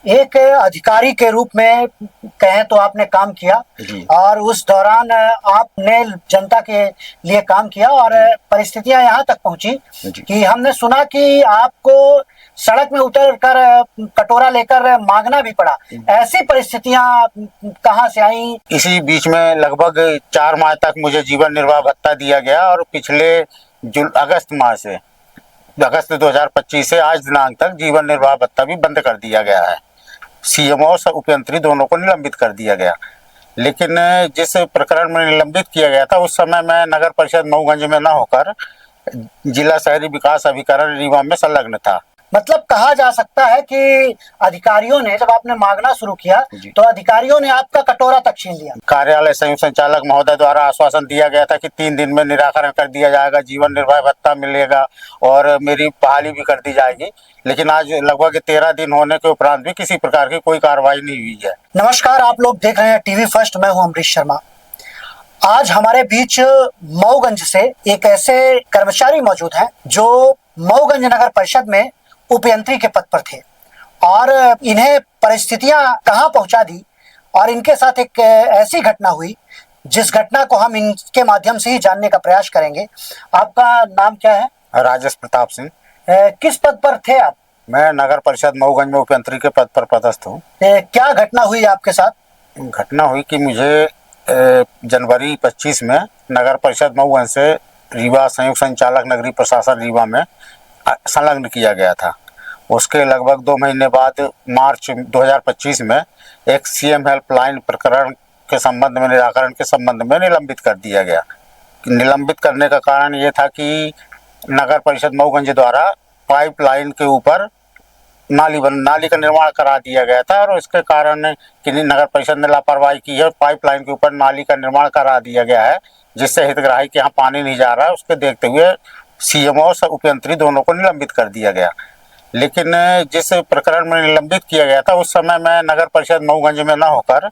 एक अधिकारी के रूप में कहें तो आपने काम किया जी। और उस दौरान आपने जनता के लिए काम किया और परिस्थितियां यहाँ तक पहुंची जी। कि हमने सुना कि आपको सड़क में उतर कर कटोरा लेकर मांगना भी पड़ा। ऐसी परिस्थितियां कहाँ से आई? इसी बीच में लगभग 4 माह तक मुझे जीवन निर्वाह भत्ता दिया गया और पिछले अगस्त 2025 से आज दिनांक तक जीवन निर्वाह भत्ता भी बंद कर दिया गया है। सीएमओ और उपयंत्री दोनों को निलंबित कर दिया गया। लेकिन जिस प्रकरण में निलंबित किया गया था उस समय मैं नगर परिषद मऊगंज में न होकर जिला शहरी विकास अभिकरण रीवा में संलग्न था। मतलब कहा जा सकता है कि अधिकारियों ने जब आपने मांगना शुरू किया तो अधिकारियों ने आपका कटोरा तक छीन लिया। कार्यालय संयुक्त संचालक महोदय द्वारा आश्वासन दिया गया था कि 3 दिन में निराकरण कर दिया जाएगा, जीवन निर्वाह भत्ता मिलेगा और मेरी बहाली भी कर दी जाएगी। लेकिन आज लगभग 13 दिन होने के उपरांत भी किसी प्रकार की कोई कार्रवाई नहीं हुई है। नमस्कार, आप लोग देख रहे हैं टीवी फर्स्ट। मैं हूं अमरीश शर्मा। आज हमारे बीच मऊगंज से एक ऐसे कर्मचारी मौजूद हैं जो मऊगंज नगर परिषद में उपयंत्री के पद पर थे और इन्हें परिस्थितियां कहां पहुंचा दी और इनके साथ एक ऐसी घटना हुई जिस घटना को हम इनके माध्यम से ही जानने का प्रयास करेंगे। आपका नाम क्या है? राजेश प्रताप सिंह। किस पद पर थे आप? मैं नगर परिषद मऊगंज में उपयंत्री के पद पर पदस्थ हूँ। क्या घटना हुई आपके साथ? घटना हुई कि मुझे जनवरी 25 में नगर परिषद मऊगंज से रीवा संयुक्त संचालक नगरीय प्रशासन रीवा में संलग्न किया गया था। उसके लगभग 2 महीने बाद मार्च 2025 में एक सीएम हेल्पलाइन प्रकरण के संबंध में निराकरण के संबंध में निलंबित कर दिया गया। निलंबित करने का कारण ये था कि नगर परिषद मऊगंज द्वारा पाइपलाइन के ऊपर नाली का निर्माण करा दिया गया था और इसके कारण कि नगर परिषद ने लापरवाही की है। पाइपलाइन के ऊपर नाली का निर्माण करा दिया गया है जिससे हितग्राही के यहाँ पानी नहीं जा रहा है। उसके देखते हुए सीएमओ और उपयंत्री दोनों को निलंबित कर दिया गया। लेकिन जिस प्रकरण में निलंबित किया गया था उस समय मैं नगर परिषद मऊगंज में न होकर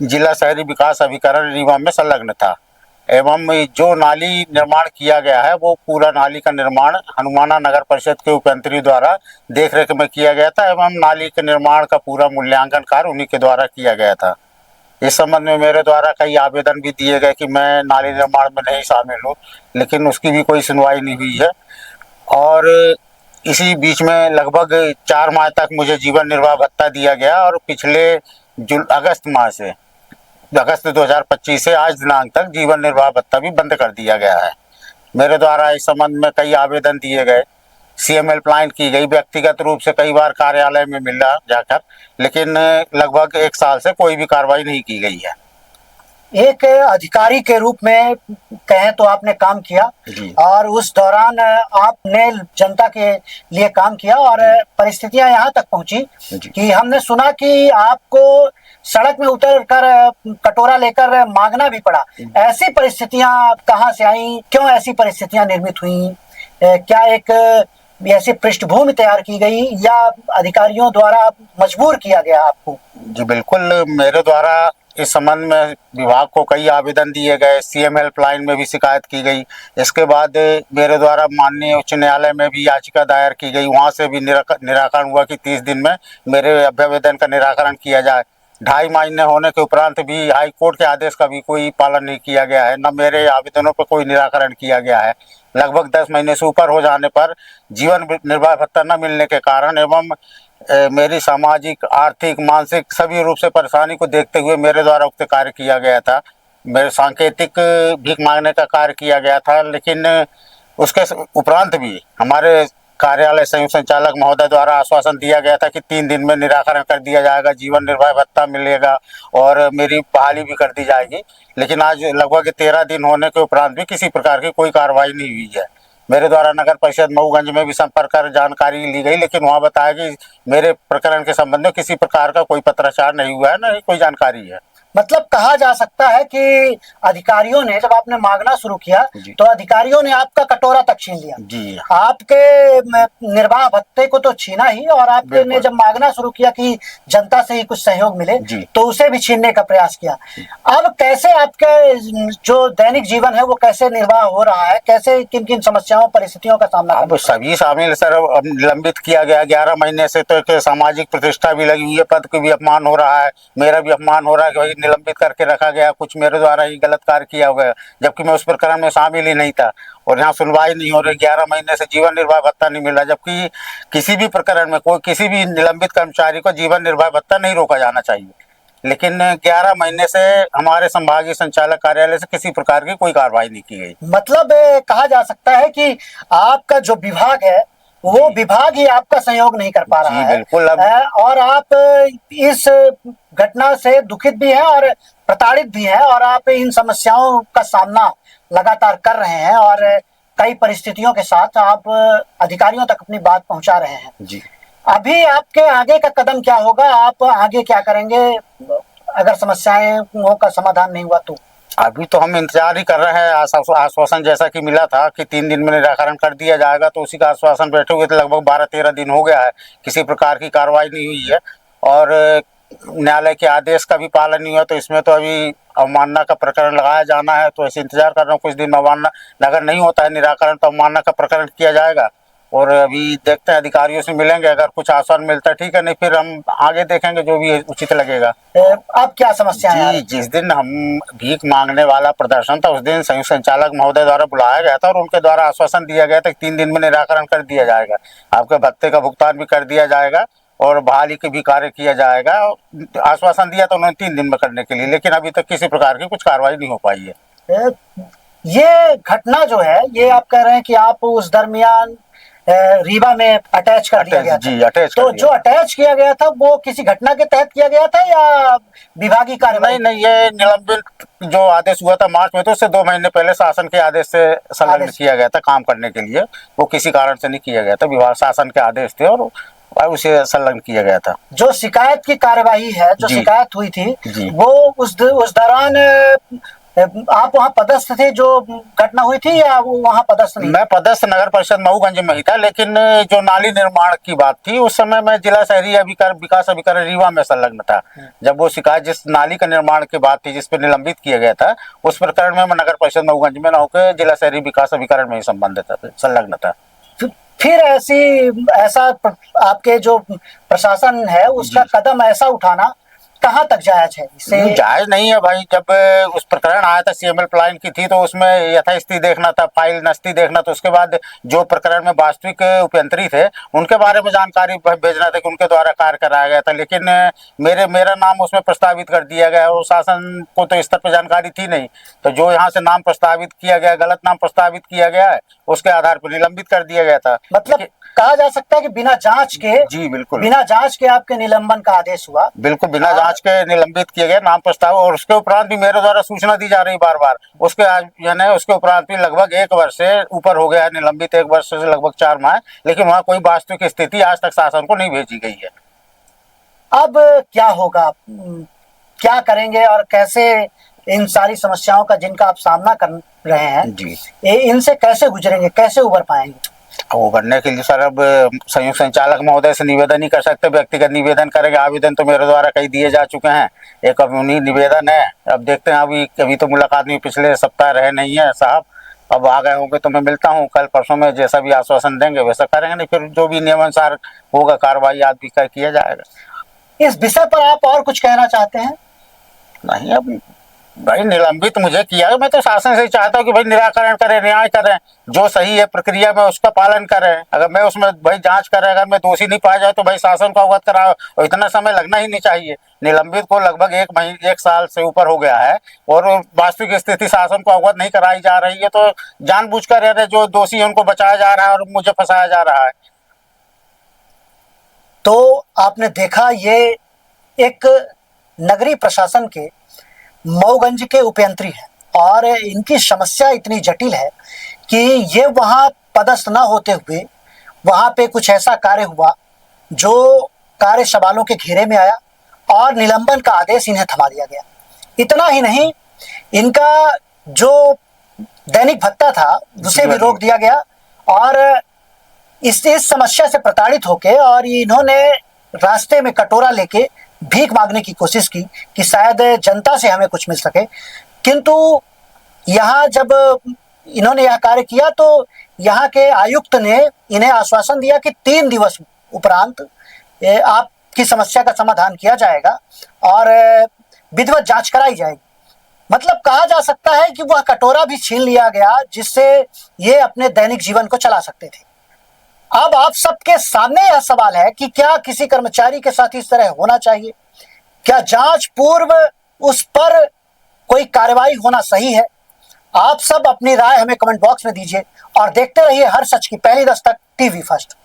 जिला शहरी विकास अभिकरण रीवा में संलग्न था एवं जो नाली निर्माण किया गया है वो पूरा नाली का निर्माण हनुमाना नगर परिषद के उपयंत्री द्वारा देखरेख में किया गया था एवं नाली के निर्माण का पूरा मूल्यांकन कार्य उन्हीं के द्वारा किया गया था। इस संबंध में मेरे द्वारा कई आवेदन भी दिए गए कि मैं नाली निर्माण में नहीं शामिल हूँ, लेकिन उसकी भी कोई सुनवाई नहीं हुई है। और इसी बीच में लगभग 4 माह तक मुझे जीवन निर्वाह भत्ता दिया गया और पिछले अगस्त 2025 से आज दिनांक तक जीवन निर्वाह भत्ता भी बंद कर दिया गया है। मेरे द्वारा इस संबंध में कई आवेदन दिए गए, सीएम हेल्पलाइन की गई, व्यक्तिगत रूप से कई बार कार्यालय में मिला जाकर, लेकिन लगभग 1 साल से कोई भी कार्रवाई नहीं की गई है। एक अधिकारी के रूप में कहें तो आपने काम किया और उस दौरान आपने जनता के लिए काम किया और परिस्थितियां यहाँ तक पहुंची कि हमने सुना कि आपको सड़क में उतर कर कटोरा लेकर मांगना भी पड़ा। ऐसी परिस्थितियां कहां से आई? क्यों ऐसी परिस्थितियां निर्मित हुई? क्या एक ऐसी पृष्ठभूमि तैयार की गई या अधिकारियों द्वारा मजबूर किया गया आपको? जी बिल्कुल, मेरे द्वारा इस संबंध में विभाग को कई आवेदन दिए गए, सीएम हेल्पलाइन में भी शिकायत की गई। इसके बाद मेरे द्वारा माननीय उच्च न्यायालय में भी याचिका दायर की गई, वहां से भी निराकरण हुआ कि 30 दिन में मेरे अभ्यावेदन का निराकरण किया जाए। 2.5 महीने होने के उपरांत भी हाई कोर्ट के आदेश का भी कोई पालन नहीं किया गया है, न मेरे आवेदनों पर कोई निराकरण किया गया है। लगभग 10 महीने से ऊपर हो जाने पर जीवन निर्वाह भत्ता न मिलने के कारण एवं मेरी सामाजिक, आर्थिक, मानसिक सभी रूप से परेशानी को देखते हुए मेरे द्वारा उक्त कार्य किया गया था। मेरे सांकेतिक भीख मांगने का कार्य किया गया था, लेकिन उसके उपरांत भी हमारे कार्यालय संयुक्त संचालक महोदय द्वारा आश्वासन दिया गया था कि 3 दिन में निराकरण कर दिया जाएगा, जीवन निर्वाह भत्ता मिलेगा और मेरी बहाली भी कर दी जाएगी। लेकिन आज लगभग 13 दिन होने के उपरांत भी किसी प्रकार की कोई कार्रवाई नहीं हुई है। मेरे द्वारा नगर परिषद मऊगंज में भी संपर्क कर जानकारी ली गई, लेकिन वहाँ बताया कि मेरे प्रकरण के संबंध में किसी प्रकार का कोई पत्राचार नहीं हुआ है, न ही कोई जानकारी है। मतलब कहा जा सकता है कि अधिकारियों ने जब आपने मांगना शुरू किया जी। तो अधिकारियों ने आपका कटोरा तक छीन लिया। जी आपके निर्वाह भत्ते को तो छीना ही, और आपने बिल्कुल। जब मांगना शुरू किया कि जनता से ही कुछ सहयोग मिले जी। तो उसे भी छीनने का प्रयास किया। अब कैसे आपके जो दैनिक जीवन है वो कैसे निर्वाह हो रहा है, कैसे किन किन समस्याओं परिस्थितियों का सामना अब सभी शामिल सर, अब निलंबित किया गया 11 महीने से, तो एक सामाजिक प्रतिष्ठा भी लगी हुई है, पद को भी अपमान हो रहा है, मेरा भी अपमान हो रहा है कि भाई निलंबित करके रखा गया, कुछ मेरे द्वारा ही गलत कार्य किया हुआ है, जबकि मैं उस प्रकरण में शामिल ही नहीं था और यहाँ सुनवाई नहीं हो रही। 11 महीने से जीवन निर्वाह भत्ता नहीं मिल रहा, जबकि किसी भी प्रकरण में कोई किसी भी निलंबित कर्मचारी को जीवन निर्वाह भत्ता नहीं रोका जाना चाहिए, लेकिन 11 महीने से हमारे संभागीय संचालक कार्यालय से किसी प्रकार की कोई कार्रवाई नहीं की गई। मतलब कहा जा सकता है कि आपका जो विभाग है वो विभाग ही आपका सहयोग नहीं कर पा रहा है। बिल्कुल। और आप इस घटना से दुखित भी हैं और प्रताड़ित भी हैं, और आप इन समस्याओं का सामना लगातार कर रहे हैं और कई परिस्थितियों के साथ आप अधिकारियों तक अपनी बात पहुंचा रहे हैं जी। अभी आपके आगे का कदम क्या होगा, आप आगे क्या करेंगे अगर समस्याओं का समाधान नहीं हुआ तो? अभी तो हम इंतजार ही कर रहे हैं, आश्वासन जैसा कि मिला था कि 3 दिन में निराकरण कर दिया जाएगा, तो उसी का आश्वासन बैठे हुए थे। लगभग 12-13 दिन हो गया है, किसी प्रकार की कार्रवाई नहीं हुई है और न्यायालय के आदेश का भी पालन नहीं हुआ, तो इसमें तो अभी अवमानना का प्रकरण लगाया जाना है। तो ऐसे इंतजार कर रहा हूँ, कुछ दिन में अवमानना अगर नहीं होता है निराकरण तो अवमानना का प्रकरण किया जाएगा और अभी देखते हैं, अधिकारियों से मिलेंगे, अगर कुछ आश्वासन मिलता है ठीक है, नहीं फिर हम आगे देखेंगे जो भी उचित लगेगा। अब क्या समस्या है? जी, जिस दिन हम भीख मांगने वाला प्रदर्शन था उस दिन संयुक्त संचालक महोदय द्वारा बुलाया गया था और उनके द्वारा आश्वासन दिया गया था कि 3 दिन में निराकरण कर दिया जाएगा, आपके भत्ते का भुगतान भी कर दिया जाएगा और बहाली के भी कार्य किया जाएगा। आश्वासन दिया था उन्होंने 3 दिन में करने के लिए, लेकिन अभी तक किसी प्रकार की कुछ कार्रवाई नहीं हो पाई है। ये घटना जो है, ये आप कह रहे हैं कि आप उस दरमियान रीवा में अटैच कर दिया गया था। जी, अटैच तो जो अटैच किया गया था वो किसी घटना के तहत किया गया था या विभागीय कार्रवाई? नहीं, ये निलंबित जो आदेश हुआ था मार्च में, तो उससे 2 महीने पहले शासन के आदेश से संलग्न किया गया था काम करने के लिए, वो किसी कारण से नहीं किया गया था, विभाग शासन के आदेश थे और उसे संलग्न किया गया था। जो शिकायत की कार्यवाही है, जो शिकायत हुई थी वो उस दौरान आप वहाँ पदस्थ थे जो घटना हुई थी या वो वहाँ पदस्थ नहीं? मैं पदस्थ नगर परिषद मऊगंज में ही था, लेकिन जो नाली निर्माण की बात थी उस समय मैं जिला शहरी विकास अभिकरण रीवा में संलग्न था। जब वो शिकायत जिस नाली का निर्माण की बात थी जिस पर निलंबित किया गया था, उस प्रकरण में मैं नगर परिषद मऊगंज में न होकर जिला शहरी विकास अभिकरण में ही संलग्न था। फिर ऐसा आपके जो प्रशासन है उसका कदम ऐसा उठाना कहाँ तक जायज है? इससे जायज नहीं है भाई। जब उस प्रकरण आया था CML प्लान की थी तो उसमें यथास्थिति देखना था, फाइल नस्ती देखना था, उसके बाद जो प्रकरण में वास्तविक उपयंत्री थे उनके बारे में जानकारी भेजना था कि उनके द्वारा कार्य कराया गया था, लेकिन मेरा नाम उसमें प्रस्तावित कर दिया गया और शासन को तो इस तरह पर जानकारी थी नहीं, तो जो यहाँ से नाम प्रस्तावित किया गया, गलत नाम प्रस्तावित किया गया है, उसके आधार पर निलंबित कर दिया गया था। मतलब कहा जा सकता है कि बिना जांच के, जी बिल्कुल, बिना जांच के आपके निलंबन का आदेश हुआ। बिल्कुल बिना जांच के निलंबित किया गया नाम प्रस्ताव, और उसके उपरांत भी मेरे द्वारा सूचना दी जा रही बार बार। उसके उपरांत भी लगभग 1 वर्ष से ऊपर हो गया है निलंबित, 1 वर्ष से लगभग 4 माह, लेकिन वहाँ कोई वास्तविक स्थिति आज तक शासन को नहीं भेजी गई है। अब क्या होगा, क्या करेंगे और कैसे इन सारी समस्याओं का जिनका आप सामना कर रहे हैं जी, इनसे कैसे गुजरेंगे, कैसे उबर पाएंगे? उभरने के लिए सर अब संयुक्त संचालक महोदय से निवेदन ही कर सकते, व्यक्तिगत निवेदन करेंगे। आवेदन तो मेरे द्वारा कई दिए जा चुके हैं, एक अब उन्हीं निवेदन है। अब देखते हैं, अभी तो मुलाकात नहीं, पिछले सप्ताह रहे नहीं है साहब, अब आ गए होंगे तो मैं मिलता हूँ कल परसों में, जैसा भी आश्वासन देंगे वैसा करेंगे, नहीं फिर जो भी नियमानुसार होगा कार्रवाई आदि किया जाएगा। इस विषय पर आप और कुछ कहना चाहते हैं? नहीं, अब भाई निलंबित मुझे किया है, मैं तो शासन से चाहता हूँ कि भाई निराकरण करें, न्याय करें, जो सही है प्रक्रिया में उसका पालन करें। अगर मैं उसमें भाई जांच करें, अगर मैं दोषी नहीं पाया जाए तो भाई शासन को अवगत कराओ, और इतना समय लगना ही नहीं चाहिए। निलंबित को लगभग 1 साल से ऊपर हो गया है और वास्तविक स्थिति शासन को अवगत नहीं कराई जा रही है, तो जानबूझकर जो दोषी है उनको बचाया जा रहा है और मुझे फंसाया जा रहा है। तो आपने देखा, ये एक नगरीय प्रशासन के मऊगंज के उपयंत्री है और इनकी समस्या इतनी जटिल है कि ये वहाँ पदस्थ न होते हुए वहाँ पे कुछ ऐसा कार्य हुआ जो कार्य सवालों के घेरे में आया और निलंबन का आदेश इन्हें थमा दिया गया। इतना ही नहीं, इनका जो दैनिक भत्ता था उसे भी रोक दिया गया और इस समस्या से प्रताड़ित होके और इन्होंने रास्ते में कटोरा लेके भीख मांगने की कोशिश की कि शायद जनता से हमें कुछ मिल सके। किंतु यहाँ जब इन्होंने यह कार्य किया तो यहाँ के आयुक्त ने इन्हें आश्वासन दिया कि 3 दिवस उपरांत आपकी समस्या का समाधान किया जाएगा और विधिवत जांच कराई जाएगी। मतलब कहा जा सकता है कि वह कटोरा भी छीन लिया गया जिससे ये अपने दैनिक जीवन को चला सकते थे। अब आप सबके सामने यह सवाल है कि क्या किसी कर्मचारी के साथ इस तरह होना चाहिए? क्या जांच पूर्व उस पर कोई कार्रवाई होना सही है? आप सब अपनी राय हमें कमेंट बॉक्स में दीजिए और देखते रहिए हर सच की पहली दस्तक टीवी फर्स्ट।